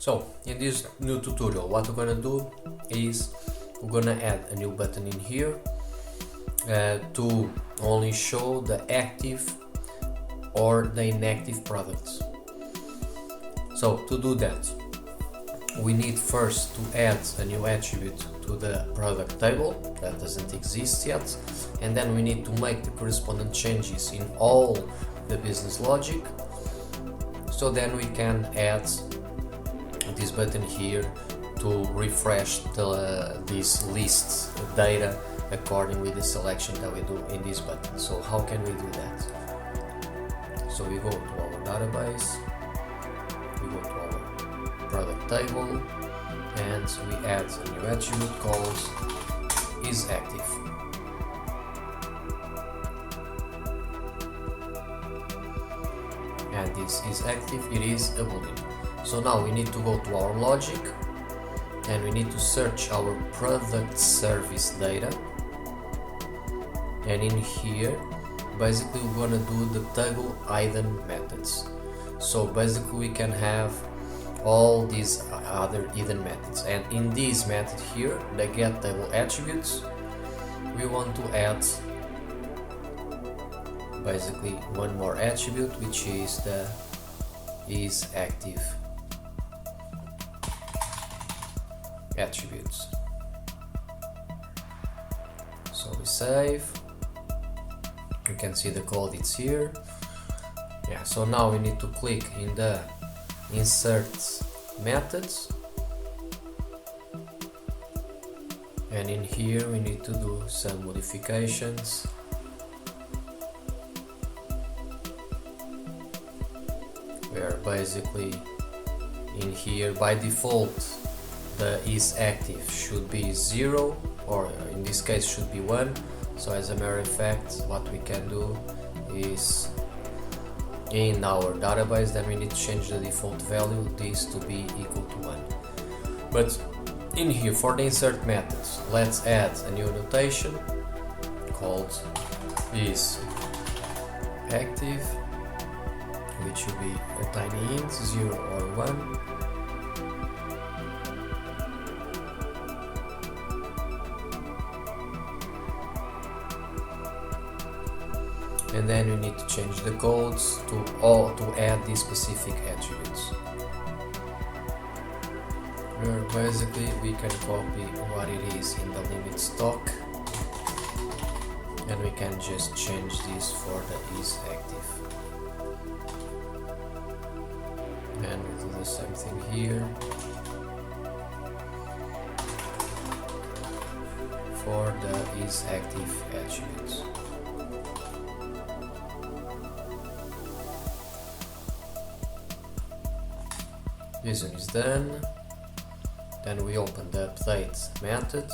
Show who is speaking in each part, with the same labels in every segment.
Speaker 1: So in this new tutorial, what we're gonna do is we're gonna add a new button in here to only show the active or the inactive products. So to do that, we need first to add a new attribute to the product table that doesn't exist yet, and then we need to make the corresponding changes in all the business logic. So then we can add this button here to refresh this list data according with the selection that we do in this button. So how can we do that? So we go to our database, we go to our product table, and we add a new attribute called isActive. And this isActive, it is a boolean. So now we need to go to our logic and we need to search our product service data, and in here basically we're gonna do the table hidden methods. So basically we can have all these other hidden methods, and in this method here, the get table attributes, we want to add basically one more attribute, which is the isActive attributes. So we save, you can see the code, it's here. Yeah, so now we need to click in the insert methods, and in here we need to do some modifications. Where basically in here by default the isActive should be 0, or in this case should be 1. So as a matter of fact, what we can do is in our database, then we need to change the default value, this to be equal to 1. But in here for the insert methods, let's add a new notation called isActive, which should be a tiny int, 0 or 1. And then we need to change the codes to add these specific attributes. Where basically we can copy what it is in the limit stock, and we can just change this for the isActive. And we do the same thing here for the isActive attributes. This one is done. Then we open the update method.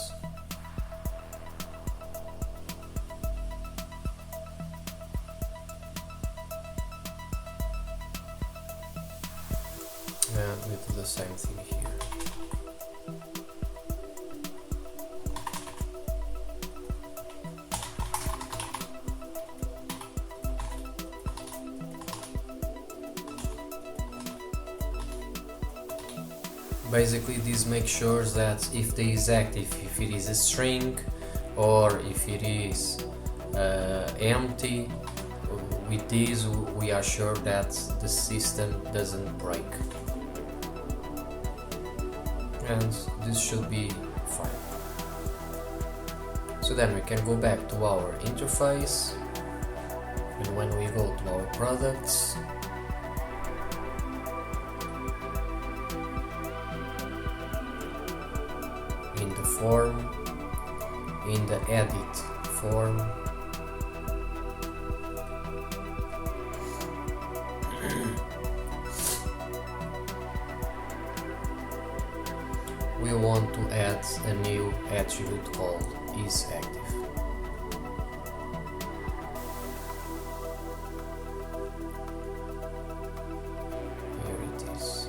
Speaker 1: And we do the same thing here. Basically this makes sure that if the isActive, if it is a string or if it is empty, with this we are sure that the system doesn't break. And this should be fine. So then we can go back to our interface, and when we go to our products, in the form, in the edit form, we want to add a new attribute called isActive. Here it is.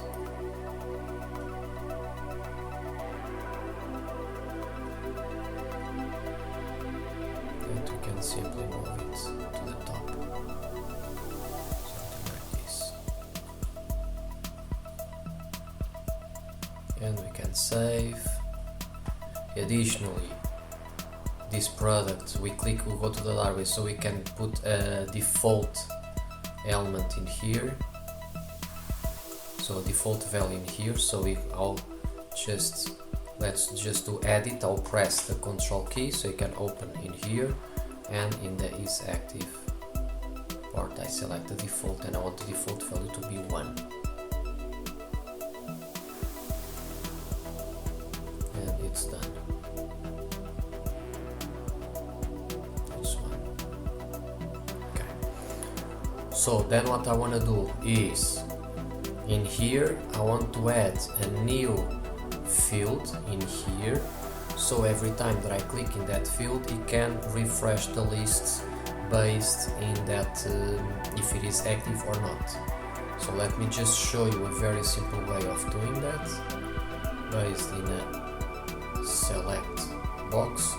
Speaker 1: And we can simply move it to the top. Something like this. and we can save. Additionally, this product, we go to the library, so we can put a default element in here, so default value in here. So let's just do edit. I'll press the control key so you can open in here, and in the is active part I select the default, and I want the default value to be 1, and it's done. It's 1. Okay, so then what I want to do is, in here I want to add a new field in here, so every time that I click in that field it can refresh the lists based in that if it is active or not. So let me just show you a very simple way of doing that based in a select box.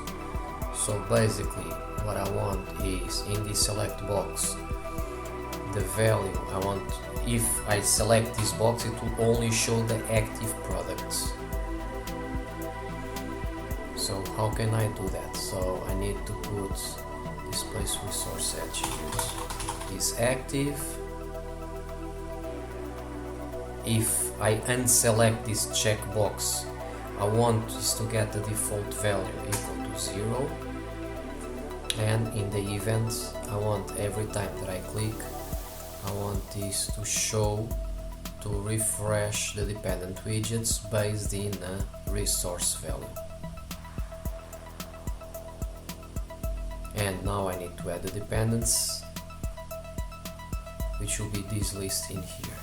Speaker 1: So basically what I want is, in the select box, the value I want, if I select this box, it will only show the active products. So how can I do that? So I need to put displace resource attributes is active. If I unselect this checkbox, I want this to get the default value equal to 0, and in the event I want every time that I click, I want this to show, to refresh the dependent widgets based in a resource value. And now I need to add the dependents, which will be this list in here.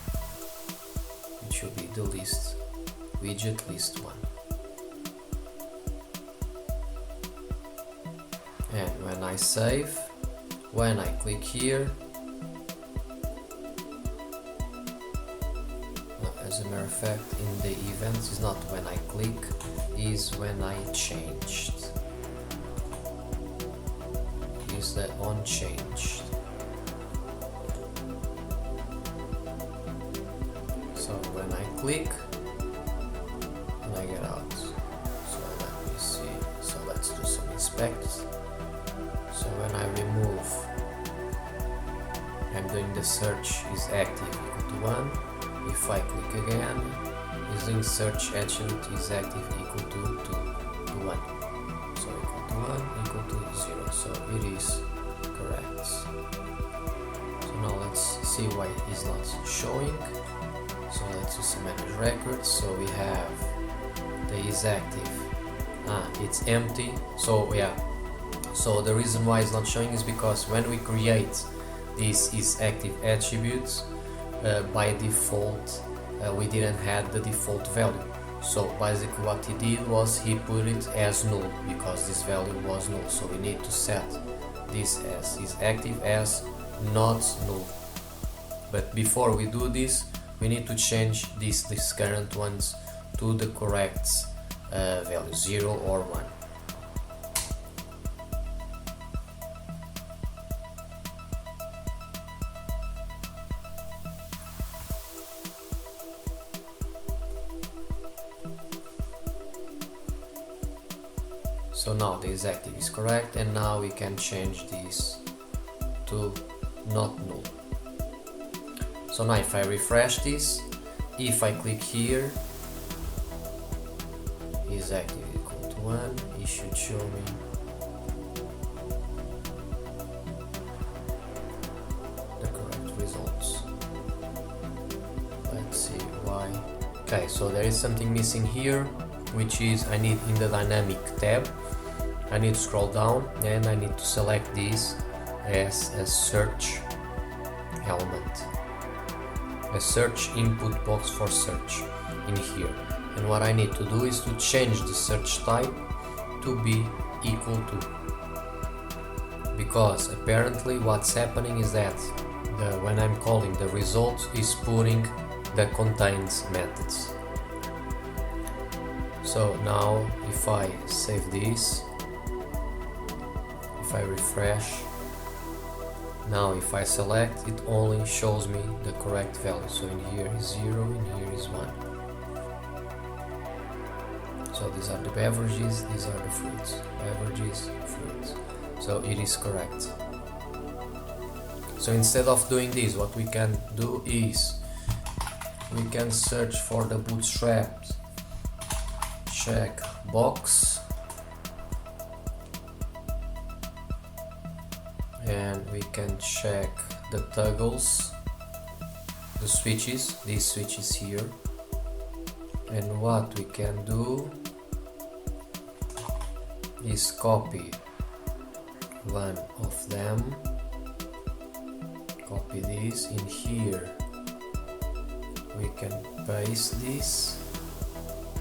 Speaker 1: It should be the list widget list 1. And when I save, when I click here, as a matter of fact, in the events is not when I click, is when I changed. Is the on changed. So when I click and I get out. So let me see. So let's do some inspect. So when I remove, I'm doing the search is active equal to 1. If I click again, using search attribute is active equal to 1. So equal to 1 equal to 0. So it is correct. So now let's see why it is not showing. So let's do some manage records. So we have the is active. It's empty. So yeah. So the reason why it's not showing is because when we create this is active attributes, by default we didn't have the default value. So basically what he did was he put it as null because this value was null. So we need to set this as is active as not null. But before we do this, we need to change these current ones to the correct value, 0 or 1. So now the is active is correct, and now we can change this to not null. So now if I refresh this, if I click here, is active equal to 1, it should show me the correct results. Let's see why. Okay, so there is something missing here, which is I need in the dynamic tab, I need to scroll down and I need to select this as a search element, a search input box for search in here. And what I need to do is to change the search type to be equal to, because apparently what's happening is that when I'm calling the result is putting the contains methods. So now if I save this, if I refresh, now if I select, it only shows me the correct value. So in here is 0, in here is 1. So these are the beverages, these are the fruits. Beverages, fruits. So it is correct. So instead of doing this, what we can do is we can search for the bootstrap check box, and we can check the toggles, the switches, these switches here. And what we can do is copy one of them, copy this in here, we can paste this,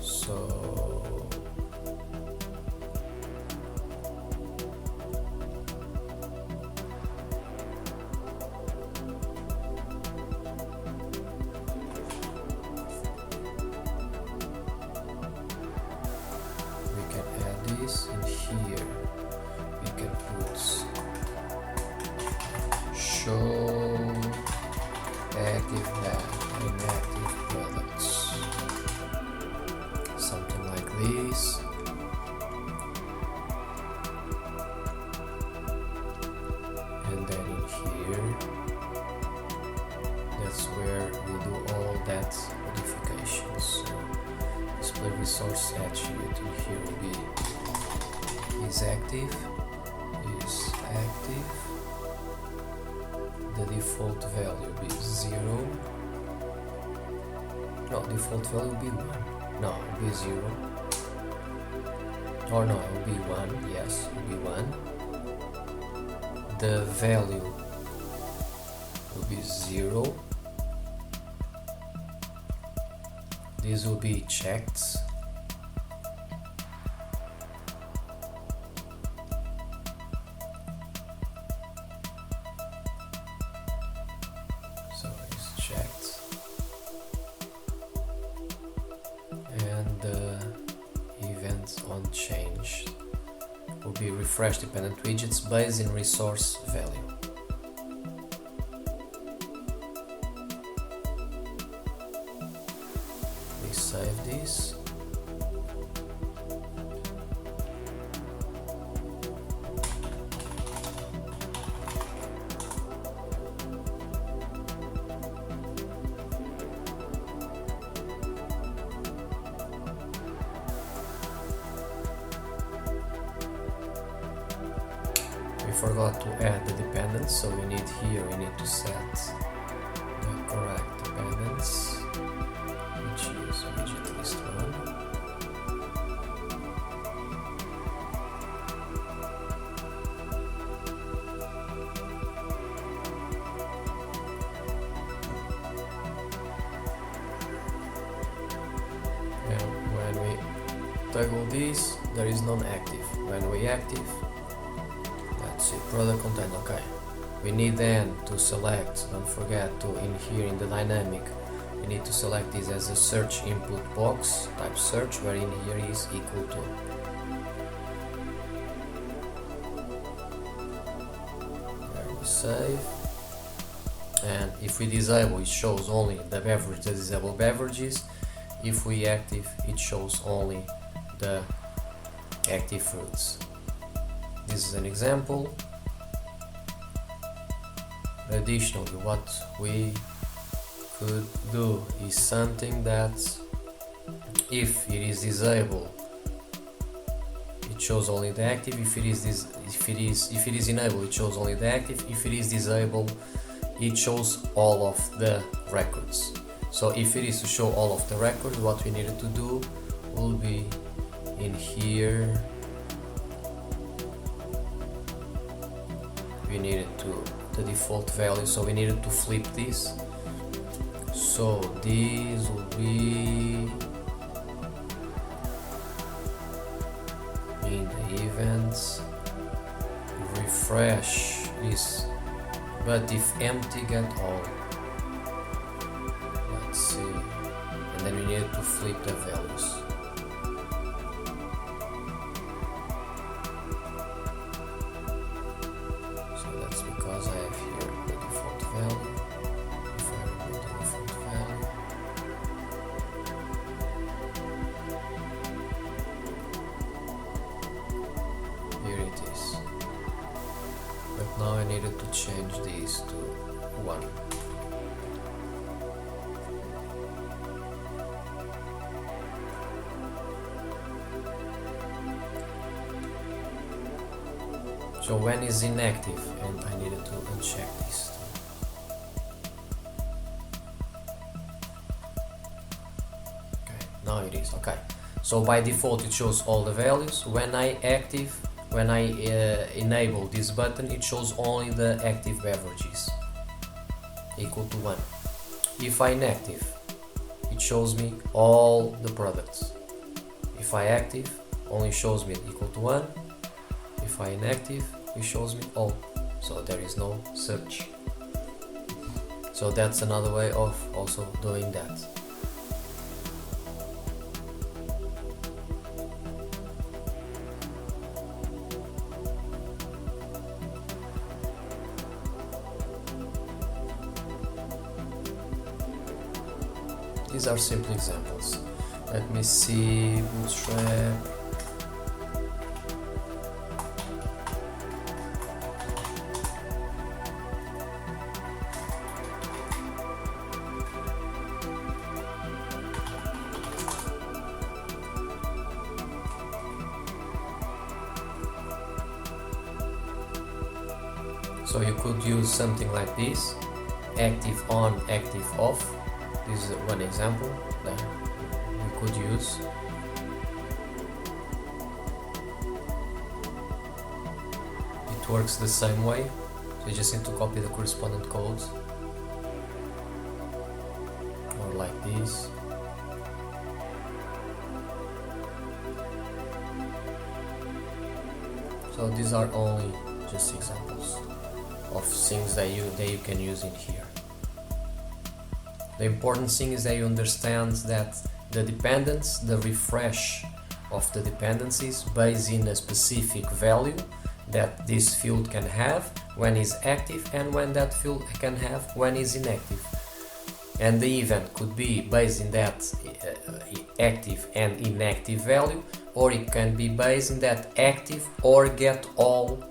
Speaker 1: so we can add this in here, we can put show active and inactive products, something like this. And then in here, that's where we do all that modifications. So display resource attribute in here will be is active. The default value will be 0. No, default value will be 1. No, it will be 0. Or no, it will be 1. Yes, it will be 1. The value will be 0. This will be checked. So it's checked. And the event on change will be refresh dependent widgets based in resource value. We save this. We forgot to add the dependence, so we need to set the correct dependence, which is widget list 1. And when we toggle this, there is non-active. When we active, let's see, product content, okay. We need then to select, don't forget to, in here in the dynamic, we need to select this as a search input box, type search, where in here is equal to. There we save. And if we disable, it shows only the beverage, the disabled beverages. If we active, it shows only the active fruits. This is an example. Additionally, what we could do is something that if it is disabled, it shows only the active. If it is enabled, it shows only the active. If it is disabled, it shows all of the records. So if it is to show all of the records, what we needed to do will be in here. We needed to the default value, so we needed to flip this. So this will be in the events, refresh is, but if empty, get all. Let's see, and then we need to flip the values. So that's because I have here the default value. If I remove the default value, Now I needed to change this to 1. So when is inactive, and I needed to uncheck this. Okay, now it is okay. So by default it shows all the values. When I enable this button, it shows only the active beverages equal to 1. If I inactive, it shows me all the products. If I active, only shows me equal to 1. If I inactive, it shows me all. So there is no search. So that's another way of also doing that. These are simple examples. Let me see, Bootstrap. So you could use something like this, active on, active off. This is one example that we could use. It works the same way, so you just need to copy the corresponding code, or like this. So these are only just examples of things that you can use in here. The important thing is that you understand that the dependence, the refresh of the dependencies based in a specific value that this field can have when is active, and when that field can have when is inactive. And the event could be based in that active and inactive value, or it can be based in that active or get all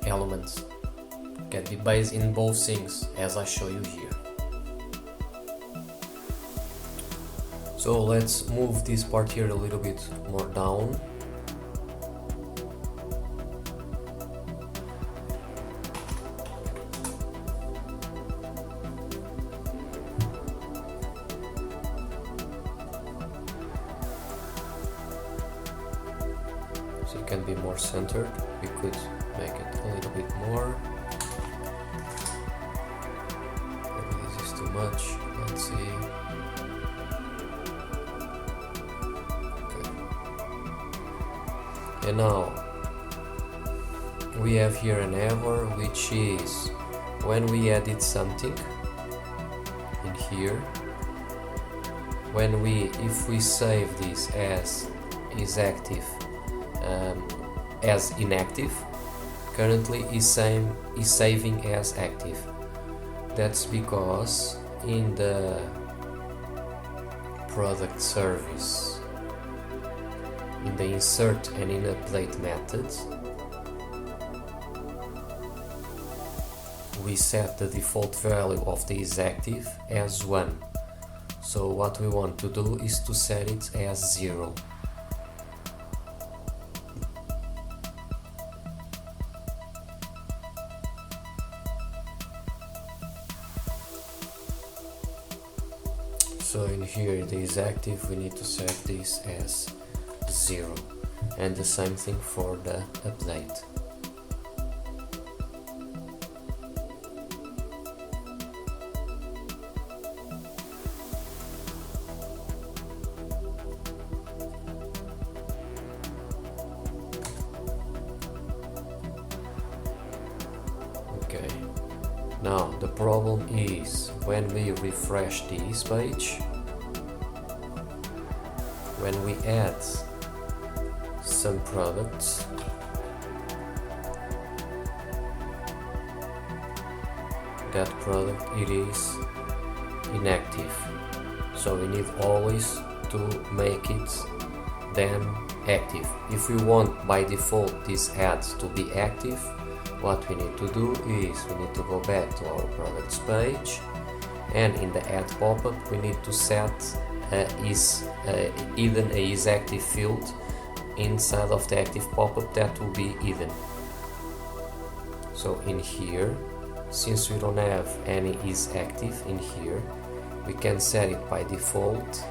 Speaker 1: elements. It can be based in both things, as I show you here. So let's move this part here a little bit more down. So it can be more centered. We could make it a little bit more. Maybe this is too much. Let's see. And now we have here an error, which is when we edit something in here, if we save this as is active as inactive, currently is saving as active. That's because in the product service, in the insert and in update methods, we set the default value of the isActive as 1. So what we want to do is to set it as 0. So in here, the isActive, we need to set this as 0, and the same thing for the update. Okay, now the problem is when we refresh this page, when we add some products, that product, it is inactive, so we need always to make it then active. If we want by default this add to be active, what we need to do is we need to go back to our products page, and in the add pop-up we need to set hidden isActive field inside of the active pop-up that will be hidden. So in here, since we don't have any isActive in here, we can set it by default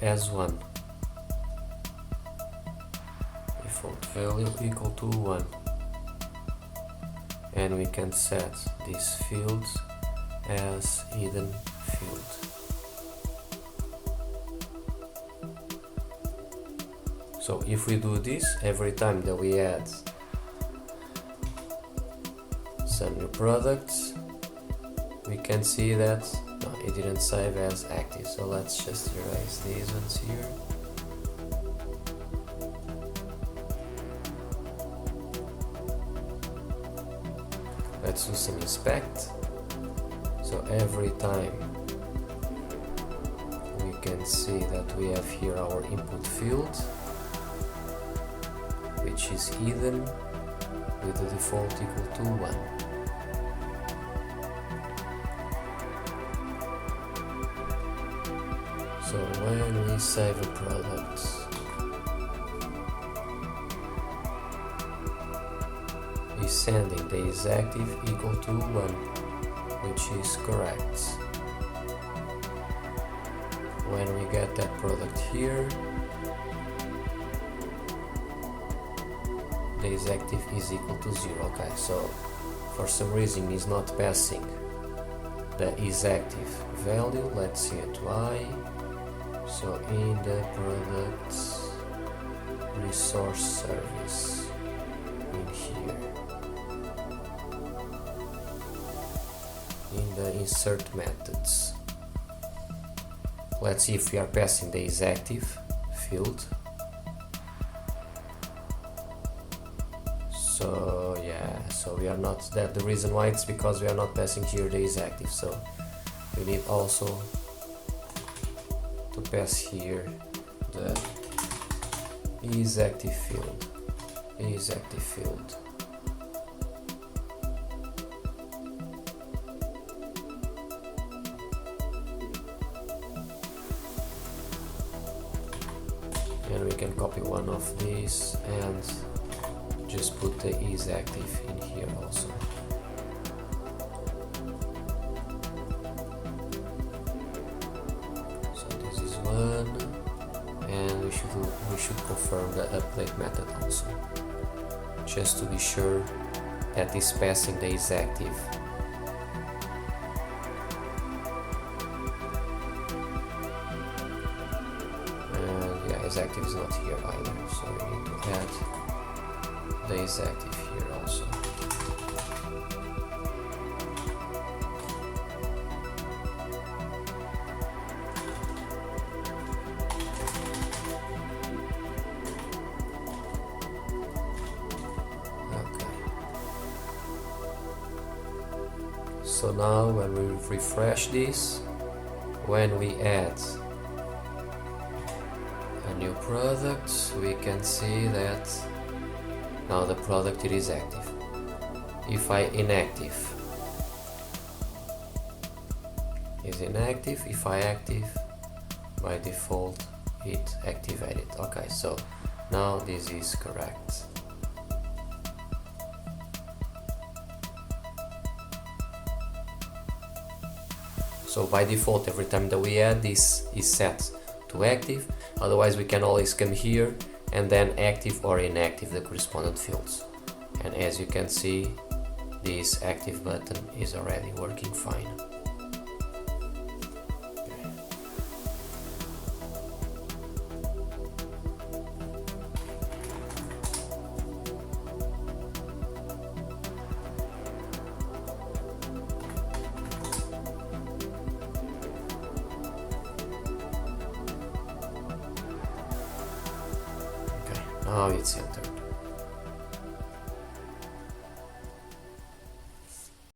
Speaker 1: as one. Default value equal to 1. And we can set this field as hidden field. So if we do this every time that we add some new products, we can see that no, it didn't save as active. So let's just erase these ones here. Let's do some inspect. So every time we can see that we have here our input field, which is hidden with the default equal to 1. So when we save a product, we sending the isActive equal to 1, which is correct. When we get that product here, the isActive is equal to 0. Okay, so for some reason it's not passing the isActive value. Let's see it why. So in the products resource service in here, in the insert methods, let's see if we are passing the isActive field. So yeah, so we are not, that the reason why it's because we are not passing here the isActive, so we need also to pass here the isActive field. And we can copy one of these and just put the isActive in here also. So this is one, and we should confirm the update method also, just to be sure that is passing the isActive. And yeah, isActive is not here either, so we need to add the isActive here also. Okay. So now when we refresh this, when we add a new product, we can see that now the product it is active. If I inactive, is inactive. If I active, by default it activated. Okay, so now this is correct. So by default, every time that we add, this is set to active. Otherwise we can always come here and then active or inactive the corresponding fields. And as you can see, this active button is already working fine. Now it's entered.